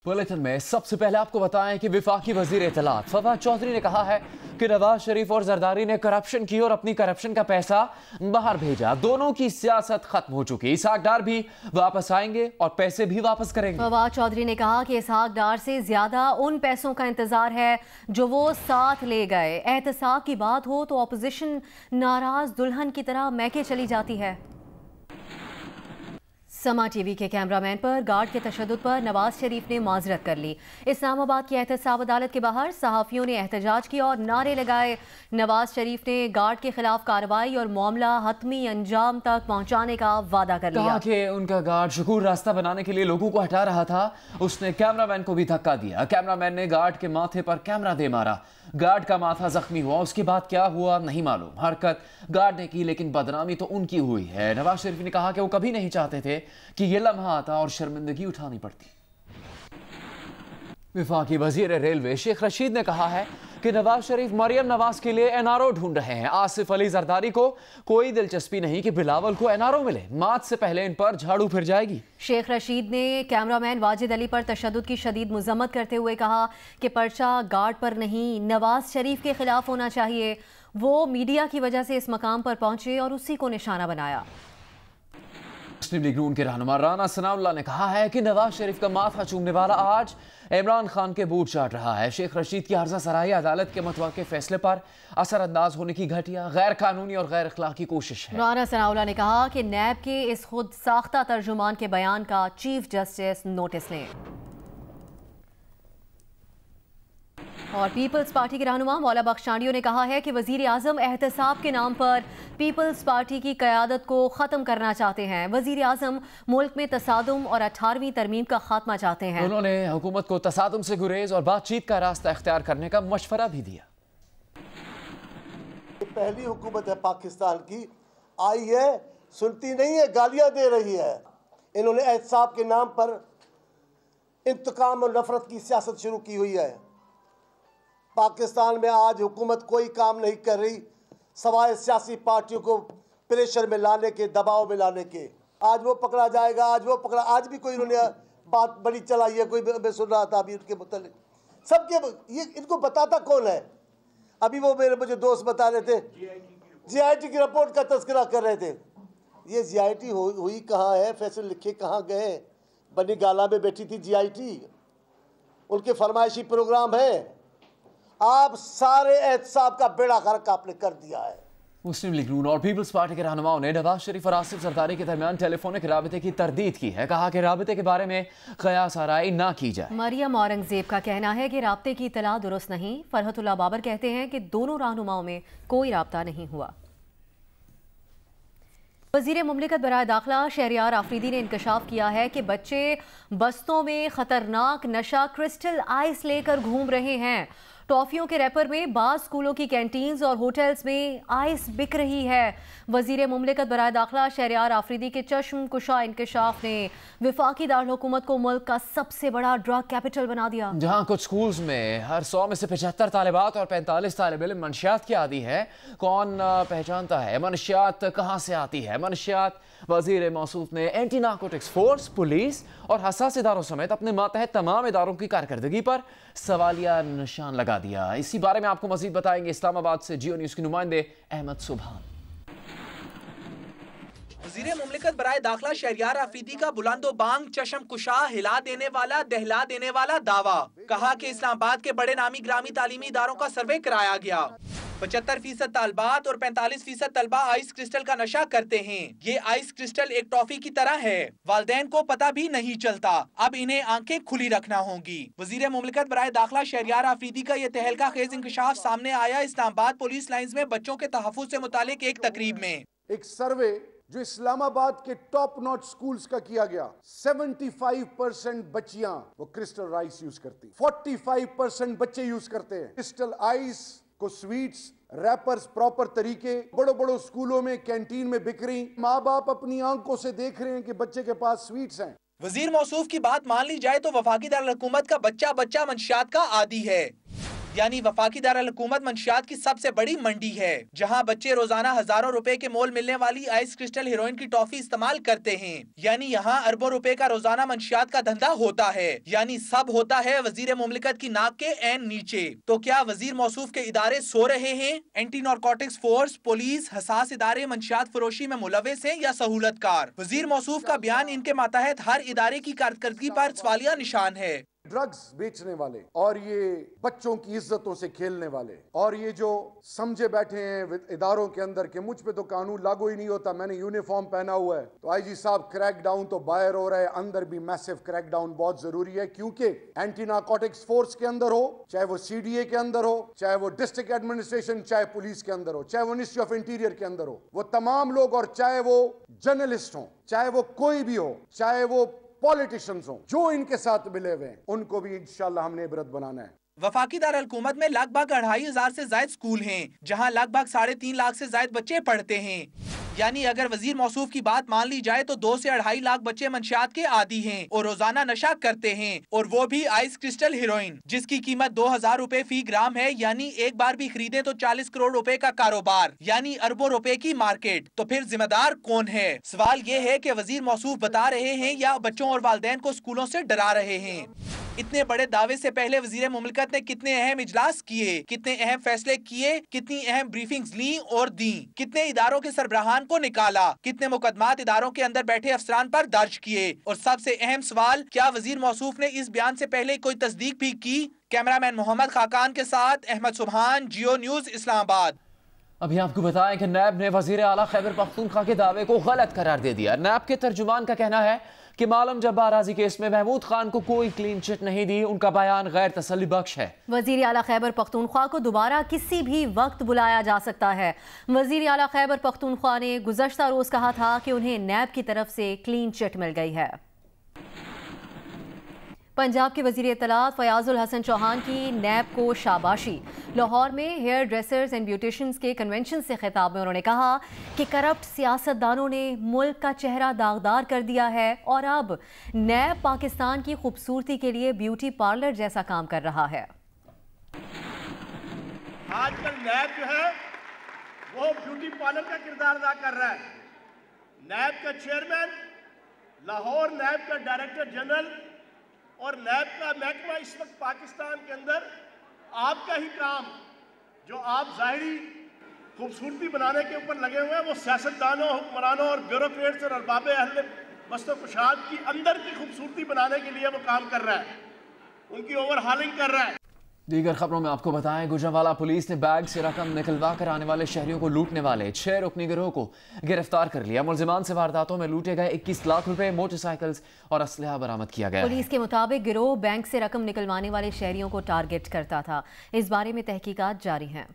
Bulletin में सबसे पहले आपको बताएं कि विफाकी वजीर इत्तलात फवाद चौधरी ने कहा है कि नवाज शरीफ और जरदारी ने करप्शन की और अपनी करप्शन का पैसा बाहर भेजा। दोनों की सियासत खत्म हो चुकी। इसहाक डार भी वापस आएंगे और पैसे भी वापस करेंगे। फवाद चौधरी ने कहा कि इसहाक डार से ज्यादा उन पैसों का इंतजार है जो वो साथ ले गए। एहतसाब की बात हो तो अपोजिशन नाराज दुल्हन की तरह मैके चली जाती है। समा टीवी के कैमरामैन पर गार्ड के तशद्दुद पर नवाज शरीफ ने माजरत कर ली। इस्लामाबाद की एहतसाब अदालत के बाहर सहाफियों ने एहतजाज किया और नारे लगाए। नवाज शरीफ ने गार्ड के खिलाफ कार्रवाई और मामला हतमी अंजाम तक पहुंचाने का वादा कर लिया। कहा कि उनका गार्ड शकूर रास्ता बनाने के लिए लोगों को हटा रहा था, उसने कैमरामैन को भी धक्का दिया। कैमरामैन ने गार्ड के माथे पर कैमरा दे मारा। गार्ड का माथा जख्मी हुआ। उसके बाद क्या हुआ नहीं मालूम। हरकत गार्ड ने की लेकिन बदनामी तो उनकी हुई है। नवाज शरीफ ने कहा कि वो कभी नहीं चाहते थे कि ये लम्हा आता और शर्मिंदगी उठानी पड़ती। विफाकी वजीर रेलवे शेख रशीद ने कहा है कि नवाज शरीफ मरियम नवाज के लिए एनआरओ ढूंढ रहे हैं। आसिफ अली जरदारी को कोई दिलचस्पी नहीं कि बिलावल को एनआरओ मिले। मात से पहले इन पर झाड़ू फिर जाएगी। शेख रशीद ने कैमरामैन वाजिद अली पर तशद्दुद की शदीद मुजम्मत करते हुए कहा कि पर्चा गार्ड पर नहीं नवाज शरीफ के खिलाफ होना चाहिए। वो मीडिया की वजह से इस मकाम पर पहुंचे और उसी को निशाना बनाया। मुस्लिम लीग नून के रहनुमा राना सनाउल्लाह ने कहा है कि नवाज शरीफ का माथा चूमने वाला आज इमरान खान के बूट चाट रहा है। शेख रशीद की हर्जा सराही अदालत के मुतवक्के फैसले पर असरअंदाज होने की घटिया गैर कानूनी और गैर अखलाकी कोशिश है। राना सनाउल्लाह ने कहा कि नैब के इस खुद साख्ता तर्जुमान के बयान का चीफ जस्टिस नोटिस लें। और पीपल्स पार्टी के रहनुमा मौला बख्शांडियों ने कहा है कि वजीर आजम एहतसाब के नाम पर पीपल्स पार्टी की क़यादत को ख़त्म करना चाहते हैं। वजीर आजम मुल्क में तसादुम और 18वीं तरमीम का खात्मा चाहते हैं। उन्होंने हुकूमत को तसादुम से गुरेज और बातचीत का रास्ता इख्तियार करने का मशवरा भी दिया। पहली हुकूमत है पाकिस्तान की, आई है, सुनती नहीं है, गालियां दे रही है। इन्होंने एहतसाब के नाम पर इंतकाम और नफरत की सियासत शुरू की हुई है। पाकिस्तान में आज हुकूमत कोई काम नहीं कर रही सवाए सियासी पार्टियों को प्रेशर में लाने के, दबाव में लाने के। आज वो पकड़ा जाएगा, आज वो पकड़ा। आज भी कोई इन्होंने बात बड़ी चलाई है, कोई मैं सुन रहा था अभी उनके मुतालिक। सबके ये इनको बताता कौन है? अभी वो मुझे दोस्त बता रहे थे जीआईटी की रिपोर्ट का तस्करा कर रहे थे। ये जीआईटी हुई कहाँ है? फैसले लिखे कहाँ गए? बनी गाला में बैठी थी जीआईटी, उनके फरमाइशी प्रोग्राम है। आप सारे एहतसाब का बेड़ा गर्क आपने कर दिया है। मुस्लिम लीग नून और पीपल्स पार्टी के रहनुमाओं ने नवाज शरीफ और आसिफ जरदारी के दरमियान टेलीफोनिक राबते की तरदीद की है। कहा कि राबते के बारे में कयास आराई ना की जाए। मरियम औरंगजेब का कहना है कि राबते की इतला दुरुस्त नहीं। फरहतुल्लाह बाबर कहते हैं कि दोनों रहनुमाओं में कोई राबता नहीं हुआ। वज़ीर मुमलिकत बराए दाखिला शहरियार आफरीदी ने इंकशाफ किया है कि बच्चे बस्तों में खतरनाक नशा क्रिस्टल आइस लेकर घूम रहे हैं। टॉफियों के रैपर में बाज़ स्कूलों की कैंटीन्स और होटल्स में आइस बिक रही है। वज़ीर मुमलिकत बराए दाखिला शहरियार आफरीदी के चश्म कुशा इंकशाफ ने विफाकी दारुल-हुकूमत को मुल्क का सबसे बड़ा ड्रग कैपिटल बना दिया। जहां कुछ स्कूल्स में हर 100 में से 75 तालिबात और 45 तालिब इल्म मनशियात की आदी है। कौन पहचानता है मनशियात कहां से आती है? मनशियात वज़ीर मौसूफ ने एंटी नारकोटिक्स फोर्स, पुलिस और हसास इदारों समेत अपने मातहत तमाम इदारों की कारकर्दगी पर सवालिया निशान लगा दिया। इसी बारे में आपको मजीद बताएंगे इस्लामाबाद से जियो न्यूज़ के नुमाइंदे अहमद सुबहान। वज़ीर मुमलिकत बराए दाखिला शहरियार आफरीदी का बुलंदो बांग चश्म कुशा हिला देने वाला, दहला देने वाला दावा। कहा कि इस्लामाबाद के बड़े नामी ग्रामी तालीमी इदारों का सर्वे कराया गया। 75% तालबात और 45% तलबा आइस क्रिस्टल का नशा करते हैं। ये आइस क्रिस्टल एक टॉफी की तरह है, वालिदैन को पता भी नहीं चलता। अब इन्हें आंखें खुली रखना होंगी। वज़ीर मुमलिकत बराए दाखिला शहरियार आफरीदी का ये तहलका खेज इंकशाफ सामने आया इस्लामाबाद पुलिस लाइंस में बच्चों के तहफ़्फ़ुज़ से मुतालिक एक तकरीब में। एक सर्वे जो इस्लामाबाद के टॉप नॉच स्कूल्स का किया गया, 75% बच्चियां वो क्रिस्टल राइस यूज करती, 45% बच्चे यूज करते हैं क्रिस्टल आइस को। स्वीट्स रैपर्स प्रॉपर तरीके बड़ो स्कूलों में कैंटीन में बिक रही। माँ बाप अपनी आंखों से देख रहे हैं कि बच्चे के पास स्वीट्स हैं। वजीर मौसूफ की बात मान ली जाए तो वफाकी दारुल हुकूमत का बच्चा मंशियात का आदी है। यानी वफाकी दारुल हुकूमत मंशियात की सबसे बड़ी मंडी है, जहां बच्चे रोजाना हजारों रुपए के मोल मिलने वाली आइस क्रिस्टल हेरोइन की टॉफी इस्तेमाल करते हैं। यानी यहाँ अरबों रुपए का रोजाना मंशियात का धंधा होता है। यानी सब होता है वजीर मुमलिकत की नाक के ऐन नीचे। तो क्या वजीर मौसूफ के इदारे सो रहे हैं? एंटी नारकोटिक्स फोर्स, पुलिस, हसास इदारे मंशियात फरोशी में मुलविस हैं या सहूलतकार? वजीर मौसूफ का बयान इनके मातहत हर इदारे की कारकर्दगी पर सवालिया निशान है। ड्रग्स बेचने वाले और ये बच्चों की इज्जतों से खेलने वाले और ये जो समझे बैठे हैं इदारों के अंदर के मुझ पे तो कानून लागू ही नहीं होता, मैंने यूनिफॉर्म पहना हुआ है। तो आईजी साहब, क्रैक डाउन तो बाहर हो रहा है, अंदर भी मैसिव क्रैक डाउन बहुत जरूरी है, क्योंकि एंटी नारकोटिक्स फोर्स के अंदर हो, चाहे वो CDA के अंदर हो, चाहे वो डिस्ट्रिक्ट एडमिनिस्ट्रेशन, चाहे पुलिस के अंदर हो, चाहे वो मिनिस्ट्री ऑफ इंटीरियर के अंदर हो, वो तमाम लोग, और चाहे वो जर्नलिस्ट हो, चाहे वो कोई भी हो, चाहे वो पॉलिटिशियंस हो, जो इनके साथ मिले हुए हैं, उनको भी इंशाल्लाह हमने इबरत बनाना है। वफाकी दारुल हुकूमत में लगभग 2500 से ज्यादा स्कूल हैं, जहां लगभग 3.5 लाख से ज्यादा बच्चे पढ़ते हैं। यानी अगर वजीर मौसूफ की बात मान ली जाए तो 2 से 2.5 लाख बच्चे मंशियात के आदी हैं और रोजाना नशा करते हैं, और वो भी आइस क्रिस्टल हेरोइन, जिसकी कीमत 2000 रुपए फी ग्राम है। यानी एक बार भी खरीदे तो 40 करोड़ रुपए का कारोबार, यानी अरबों रुपए की मार्केट। तो फिर जिम्मेदार कौन है? सवाल ये है कि वजीर मौसूफ बता रहे हैं या बच्चों और वालिदैन को स्कूलों से डरा रहे हैं। इतने बड़े दावे से पहले वजीर मुमलिकत ने कितने अहम इजलास किए, कितने अहम फैसले किए, कितनी अहम ब्रीफिंग्स ली और दी, कितने इदारों के सरबराहान को निकाला, कितने मुकदमात इदारों के अंदर बैठे अफसरान पर दर्ज किए, और सबसे अहम सवाल, क्या वजीर मौसूफ ने इस बयान से पहले कोई तस्दीक भी की? कैमरामैन मोहम्मद खाकान के साथ अहमद सुबहान, जियो न्यूज, इस्लामाबाद। अभी आपको बताएं कि नैब ने वजीर आला खैबर पख्तूनख्वा के दावे को गलत करार दे दिया। नैब के तर्जुमान का कहना है कि मालूम जब्बार आजी केस में महमूद खान को कोई क्लीन चिट नहीं दी, उनका बयान गैर तसल्ली बख्श है। वजीर आला खैबर पख्तूनख्वा को दोबारा किसी भी वक्त बुलाया जा सकता है। वजीर आला खैबर पख्तूनख्वा ने गुज़श्ता रोज कहा था कि उन्हें नैब की तरफ से क्लीन चिट मिल गई है। पंजाब के वजीर इत्तलात फयाजुल हसन चौहान की नैब को शाबाशी। लाहौर में हेयर ड्रेसर्स एंड ब्यूटिशियंस के कन्वेंशन से खिताब में उन्होंने कहा कि करप्ट सियासतदानों ने मुल्क का चेहरा दागदार कर दिया है और अब नैब पाकिस्तान की खूबसूरती के लिए ब्यूटी पार्लर जैसा काम कर रहा है। आजकल नैब जो है वो ब्यूटी पार्लर का किरदार अदा कर रहा है। नैब का चेयरमैन, लाहौर नैब का डायरेक्टर जनरल और नैब का महकमा इस वक्त पाकिस्तान के अंदर आपका ही काम जो आप ज़ाहिरी खूबसूरती बनाने के ऊपर लगे हुए हैं, वो सियासतदानों, हुक्मरानों और ब्यूरोक्रेट्स और अरबाब अहल बस्तो कुशाद की अंदर की खूबसूरती बनाने के लिए वो काम कर रहा है, उनकी ओवरहालिंग कर रहा है। दीगर खबरों में आपको बताएं, गुजरांवाला पुलिस ने बैग से रकम निकलवा कर आने वाले शहरियों को लूटने वाले 6 रुकनी गिरोह को गिरफ्तार कर लिया। मुलजिमान से वारदातों में लूटे गए 21 लाख रुपए, मोटरसाइकिल्स और असलहा बरामद किया गया। पुलिस के मुताबिक गिरोह बैंक से रकम निकलवाने वाले शहरियों को टारगेट करता था। इस बारे में तहकीकात जारी हैं।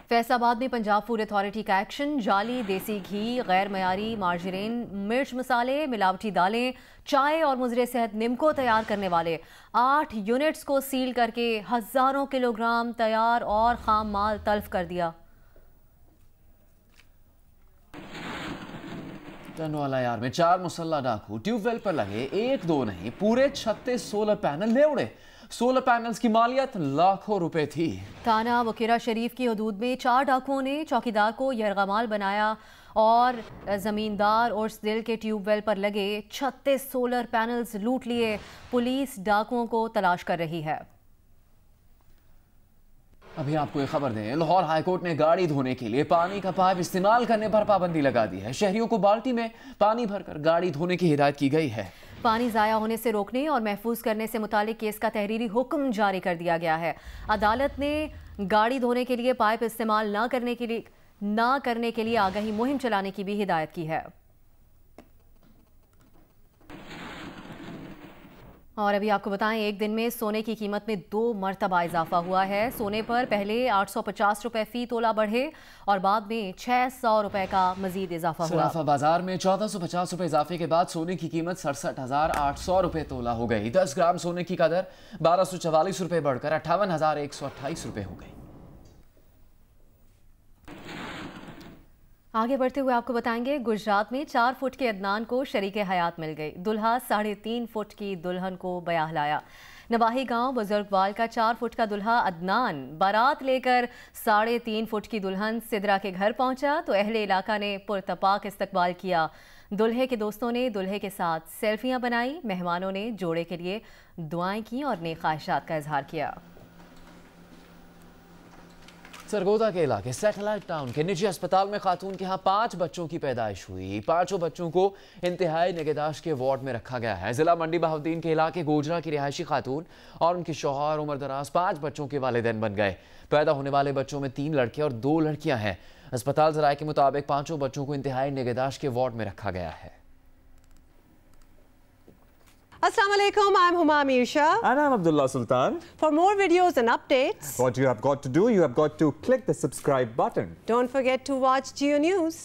फैसलाबाद में पंजाब फूड अथॉरिटी का एक्शन। जाली देसी घी, गैर मयारी मार्जरीन, मिर्च मसाले, मिलावटी दालें, चाय और मुजरे सेहत निम्को तैयार करने वाले 8 यूनिट्स को सील करके हजारों किलोग्राम तैयार और खाम माल तल्फ कर दिया। टनवाला यार में 4 मुसल्ला डाकू ट्यूबवेल पर लगे 1-2 नहीं पूरे 36 सोलर पैनल ले उड़े। सोलर पैनल्स की मालियत लाखों रुपए थी। थाना वकीरा शरीफ की हदूद में 4 डाकुओं ने चौकीदार को यरगमाल बनाया और जमींदार और दिल के ट्यूबवेल पर लगे 36 सोलर पैनल्स लूट लिए। पुलिस डाकुओं को तलाश कर रही है। अभी आपको एक खबर दें, लाहौर हाईकोर्ट ने गाड़ी धोने के लिए पानी का पाइप इस्तेमाल करने पर पाबंदी लगा दी है। शहरियों को बाल्टी में पानी भरकर गाड़ी धोने की हिदायत की गई है। पानी ज़ाया होने से रोकने और महफूज करने से मुतालिक केस का तहरीरी हुक्म जारी कर दिया गया है। अदालत ने गाड़ी धोने के लिए पाइप इस्तेमाल न करने के लिए आगाही मुहिम चलाने की भी हिदायत की है। और अभी आपको बताएं, एक दिन में सोने की कीमत में 2 मरतबा इजाफा हुआ है। सोने पर पहले 850 रुपए फी तोला बढ़े और बाद में 600 रुपए का मजीद इजाफा हुआ। सराफा बाजार में 1450 रुपए इजाफे के बाद सोने की कीमत 67,800 रुपए तोला हो गई। 10 ग्राम सोने की कदर 1244 रुपए बढ़कर 58,128 रुपए हो गई। आगे बढ़ते हुए आपको बताएंगे, गुजरात में 4 फुट के अदनान को शरीके हयात मिल गई। दुल्हा 3.5 फुट की दुल्हन को ब्याह लाया। नवाही गांव बुजुर्गवाल का 4 फुट का दुल्हा अदनान बारात लेकर 3.5 फुट की दुल्हन सिदरा के घर पहुंचा तो अहले इलाका ने पुरतपाक इस्तकबाल किया। दुल्हे के दोस्तों ने दुल्हे के साथ सेल्फियां बनाई। मेहमानों ने जोड़े के लिए दुआएं की और नेक ख्वाहिशात का इजहार किया। सरगोदा के इलाके सैटेलाइट टाउन के निजी अस्पताल में खातून के यहाँ 5 बच्चों की पैदाइश हुई। 5 बच्चों को इंतहाई निगहदाश्त के वार्ड में रखा गया है। जिला मंडी बहाउद्दीन के इलाके गोजरा की रिहायशी खातून और उनके शौहर उम्र दराज 5 बच्चों के वालिदैन बन गए। पैदा होने वाले बच्चों में 3 लड़के और 2 लड़कियां हैं। अस्पताल जराये के मुताबिक 5 बच्चों को इंतहाई निगहदाश्त के वार्ड में रखा गया है। Assalamu alaikum, I'm Huma Amir Shah. And I'm Abdullah Sultan. For more videos and updates, What you have got to do, you have got to click the subscribe button. don't forget to watch Geo News.